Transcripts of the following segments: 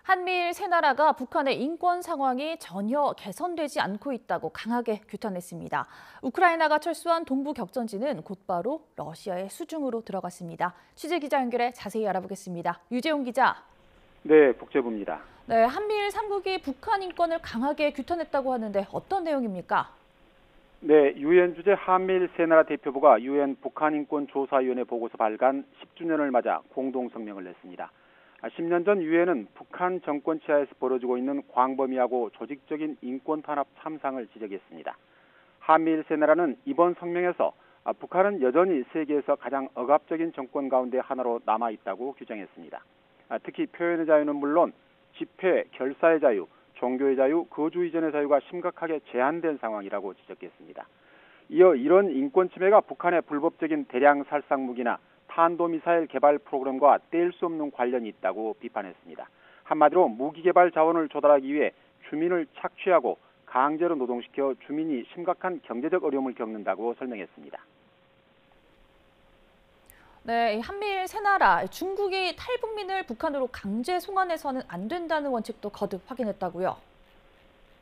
한미일 세 나라가 북한의 인권 상황이 전혀 개선되지 않고 있다고 강하게 규탄했습니다. 우크라이나가 철수한 동부 격전지는 곧바로 러시아의 수중으로 들어갔습니다. 취재 기자 연결해 자세히 알아보겠습니다. 유재용 기자. 네, 국제부입니다. 네, 한미일 3국이 북한 인권을 강하게 규탄했다고 하는데 어떤 내용입니까? 네, 유엔 주재 한미일 세 나라 대표부가 유엔 북한인권조사위원회 보고서 발간 10주년을 맞아 공동 성명을 냈습니다. 10년 전 유엔은 북한 정권 치하에서 벌어지고 있는 광범위하고 조직적인 인권 탄압 참상을 지적했습니다. 한미일 세 나라는 이번 성명에서 북한은 여전히 세계에서 가장 억압적인 정권 가운데 하나로 남아있다고 규정했습니다. 특히 표현의 자유는 물론 집회, 결사의 자유, 종교의 자유, 거주 이전의 자유가 심각하게 제한된 상황이라고 지적했습니다. 이어 이런 인권 침해가 북한의 불법적인 대량 살상 무기나 탄도미사일 개발 프로그램과 뗄 수 없는 관련이 있다고 비판했습니다. 한마디로 무기 개발 자원을 조달하기 위해 주민을 착취하고 강제로 노동시켜 주민이 심각한 경제적 어려움을 겪는다고 설명했습니다. 네, 한미일 세 나라, 중국이 탈북민을 북한으로 강제 송환해서는 안 된다는 원칙도 거듭 확인했다고요?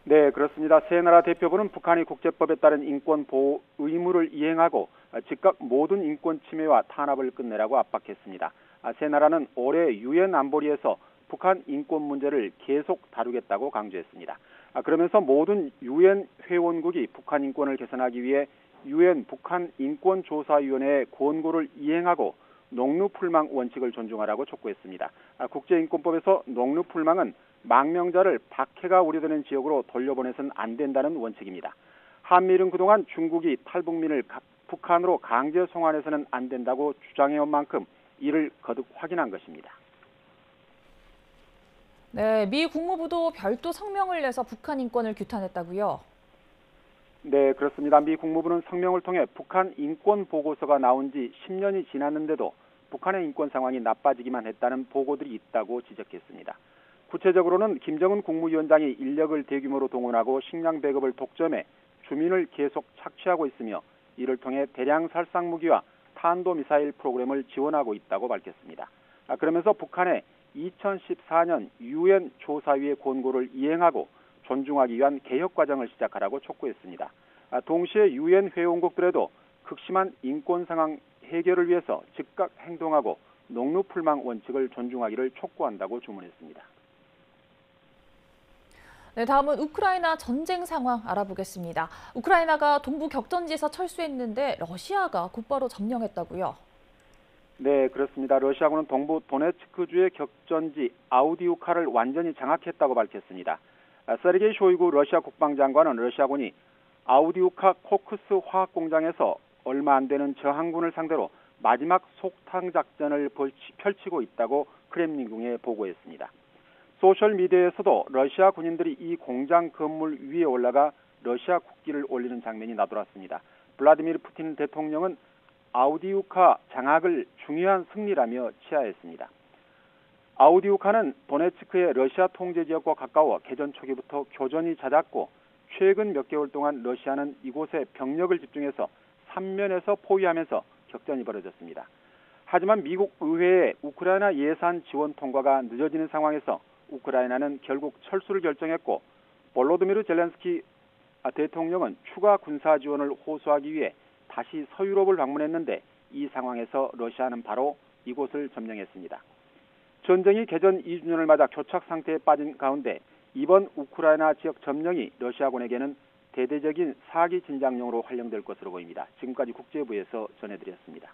네, 그렇습니다. 세 나라 대표부는 북한이 국제법에 따른 인권 보호 의무를 이행하고 즉각 모든 인권 침해와 탄압을 끝내라고 압박했습니다. 세 나라는 올해 유엔 안보리에서 북한 인권 문제를 계속 다루겠다고 강조했습니다. 그러면서 모든 유엔 회원국이 북한 인권을 개선하기 위해 유엔 북한 인권조사위원회의 권고를 이행하고 농루풀망 원칙을 존중하라고 촉구했습니다. 국제인권법에서 농루풀망은 망명자를 박해가 우려되는 지역으로 돌려보내서는 안 된다는 원칙입니다. 한미일은 그동안 중국이 탈북민을 북한으로 강제 송환해서는 안 된다고 주장해온 만큼 이를 거듭 확인한 것입니다. 네, 미 국무부도 별도 성명을 내서 북한 인권을 규탄했다고요? 네, 그렇습니다. 미 국무부는 성명을 통해 북한 인권 보고서가 나온 지 10년이 지났는데도 북한의 인권 상황이 나빠지기만 했다는 보고들이 있다고 지적했습니다. 구체적으로는 김정은 국무위원장이 인력을 대규모로 동원하고 식량 배급을 독점해 주민을 계속 착취하고 있으며 이를 통해 대량 살상 무기와 탄도미사일 프로그램을 지원하고 있다고 밝혔습니다. 그러면서 북한의 2014년 유엔 조사위의 권고를 이행하고 존중하기 위한 개혁 과정을 시작하라고 촉구했습니다. 동시에 유엔 회원국들에도 극심한 인권 상황 해결을 위해서 즉각 행동하고 농루풀망 원칙을 존중하기를 촉구한다고 주문했습니다. 네, 다음은 우크라이나 전쟁 상황 알아보겠습니다. 우크라이나가 동부 격전지에서 철수했는데 러시아가 곧바로 점령했다고요? 네, 그렇습니다. 러시아군은 동부 도네츠크주의 격전지 아우디우카를 완전히 장악했다고 밝혔습니다. 세르게이 쇼이구 러시아 국방장관은 러시아군이 아우디우카 코크스 화학공장에서 얼마 안 되는 저항군을 상대로 마지막 속탕 작전을 펼치고 있다고 크렘린궁에 보고했습니다. 소셜미디어에서도 러시아 군인들이 이 공장 건물 위에 올라가 러시아 국기를 올리는 장면이 나돌았습니다. 블라디미르 푸틴 대통령은 아우디우카 장악을 중요한 승리라며 치하했습니다. 아우디우카는 도네츠크의 러시아 통제 지역과 가까워 개전 초기부터 교전이 잦았고 최근 몇 개월 동안 러시아는 이곳에 병력을 집중해서 삼면에서 포위하면서 격전이 벌어졌습니다. 하지만 미국 의회의 우크라이나 예산 지원 통과가 늦어지는 상황에서 우크라이나는 결국 철수를 결정했고 볼로디미르 젤렌스키 대통령은 추가 군사 지원을 호소하기 위해 다시 서유럽을 방문했는데 이 상황에서 러시아는 바로 이곳을 점령했습니다. 전쟁이 개전 2주년을 맞아 교착 상태에 빠진 가운데 이번 우크라이나 지역 점령이 러시아군에게는 대대적인 사기 진작용으로 활용될 것으로 보입니다. 지금까지 국제부에서 전해드렸습니다.